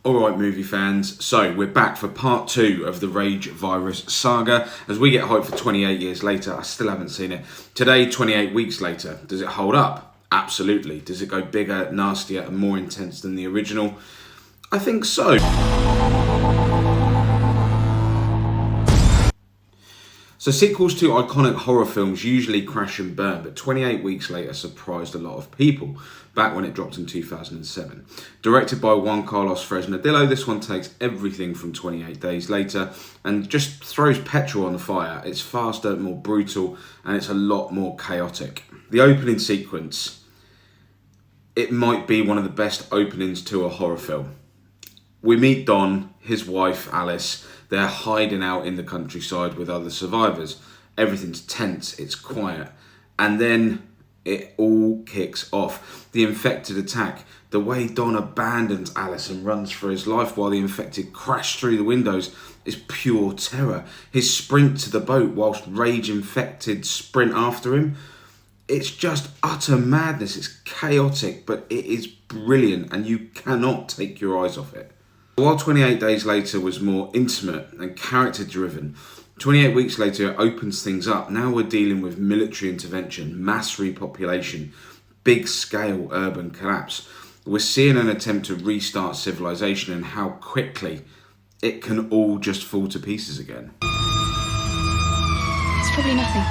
Alright movie fans, so we're back for part 2 of the Rage Virus saga. As we get hyped for 28 years later, I still haven't seen it. Today, 28 weeks later, does it hold up? Absolutely. Does it go bigger, nastier and more intense than the original? I think so. So sequels to iconic horror films usually crash and burn, but 28 Weeks Later surprised a lot of people back when it dropped in 2007. Directed by Juan Carlos Fresnadillo, this one takes everything from 28 Days Later and just throws petrol on the fire. It's faster, more brutal, and it's a lot more chaotic. The opening sequence, it might be one of the best openings to a horror film. We meet Don, his wife Alice. They're hiding out in the countryside with other survivors. Everything's tense, it's quiet. And then it all kicks off. The infected attack, the way Don abandons Alice and runs for his life while the infected crash through the windows is pure terror. His sprint to the boat whilst rage infected sprint after him. It's just utter madness. It's chaotic, but it is brilliant and you cannot take your eyes off it. While 28 Days Later was more intimate and character driven, 28 Weeks Later opens things up. Now we're dealing with military intervention, mass repopulation, big scale urban collapse. We're seeing an attempt to restart civilization and how quickly it can all just fall to pieces again. It's probably nothing.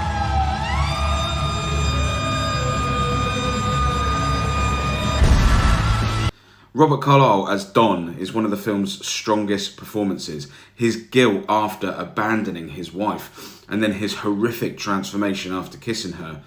Robert Carlyle as Don is one of the film's strongest performances. His guilt after abandoning his wife and then his horrific transformation after kissing her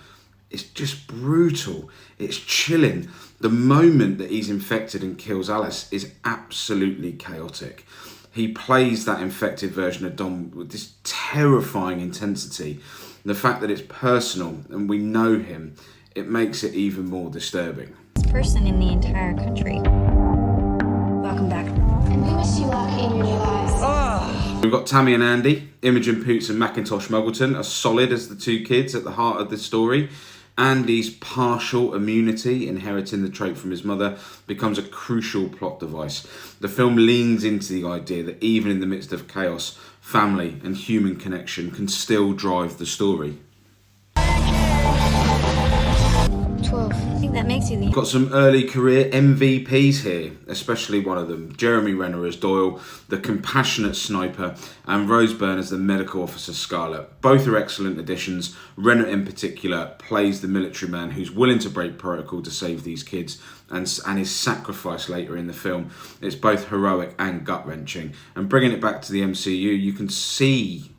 is just brutal. It's chilling. The moment that he's infected and kills Alice is absolutely chaotic. He plays that infected version of Don with this terrifying intensity. The fact that it's personal and we know him, it makes it even more disturbing. Person in the entire country. Welcome back. And we wish you luck in your new lives. We've got Tammy and Andy. Imogen Poots and Macintosh Muggleton are solid as the two kids at the heart of the story. Andy's partial immunity, inheriting the trait from his mother, becomes a crucial plot device. The film leans into the idea that even in the midst of chaos, family and human connection can still drive the story. 12. I think that makes you the... Got some early career MVPs here, especially one of them, Jeremy Renner as Doyle, the compassionate sniper, and Rose Byrne as the medical officer Scarlet. Both are excellent additions. Renner in particular plays the military man who's willing to break protocol to save these kids and his sacrifice later in the film. It's both heroic and gut-wrenching. And bringing it back to the MCU, you can see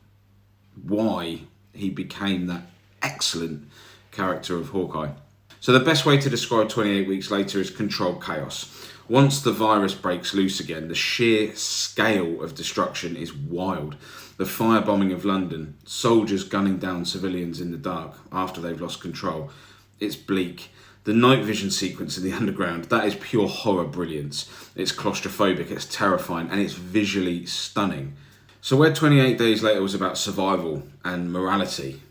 why he became that excellent character of Hawkeye. So the best way to describe 28 Weeks Later is controlled chaos. Once the virus breaks loose again, the sheer scale of destruction is wild. The firebombing of London, soldiers gunning down civilians in the dark after they've lost control. It's bleak. The night vision sequence in the underground, that is pure horror brilliance. It's claustrophobic, it's terrifying, and it's visually stunning. So where 28 Days Later was about survival and morality,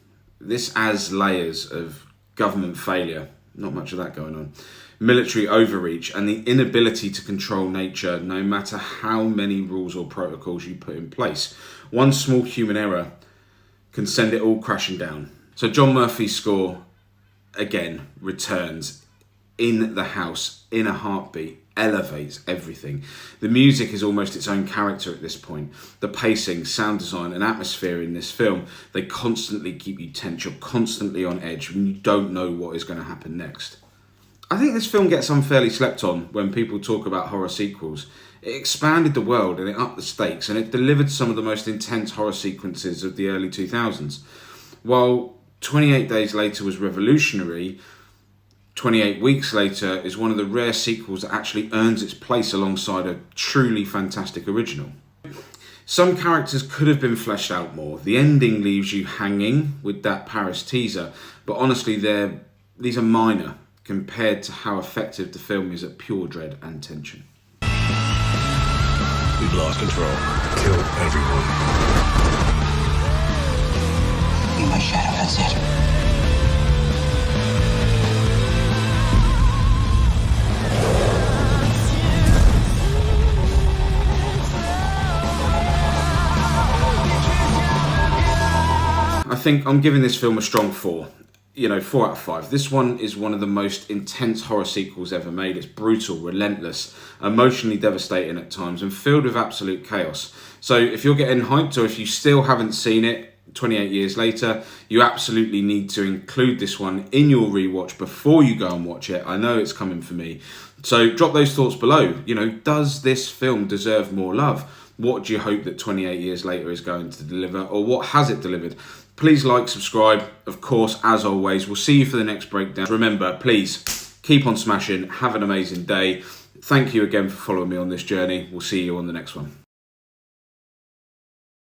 this adds layers of government failure. Not much of that going on. Military overreach and the inability to control nature no matter how many rules or protocols you put in place. One small human error can send it all crashing down. So John Murphy's score, again, returns in the house, in a heartbeat, elevates everything. The music is almost its own character at this point. The pacing, sound design and atmosphere in this film, they constantly keep you tense. You're constantly on edge and you don't know what is going to happen next. I think this film gets unfairly slept on when people talk about horror sequels. It expanded the world and it upped the stakes and it delivered some of the most intense horror sequences of the early 2000s. While 28 Days Later was revolutionary, 28 Weeks Later is one of the rare sequels that actually earns its place alongside a truly fantastic original. Some characters could have been fleshed out more. The ending leaves you hanging with that Paris teaser, but honestly these are minor compared to how effective the film is at pure dread and tension. We've lost control. Killed everyone. Be my shadow, that's it. I think I'm giving this film a strong 4. 4 out of 5. This one is one of the most intense horror sequels ever made. It's brutal, relentless, emotionally devastating at times, and filled with absolute chaos. So if you're getting hyped, or if you still haven't seen it 28 years later, you absolutely need to include this one in your rewatch before you go and watch it. I know it's coming for me. So drop those thoughts below. Does this film deserve more love? What do you hope that 28 years later is going to deliver, or what has it delivered? Please like, subscribe. Of course, as always, we'll see you for the next breakdown. Remember, please keep on smashing. Have an amazing day. Thank you again for following me on this journey. We'll see you on the next one.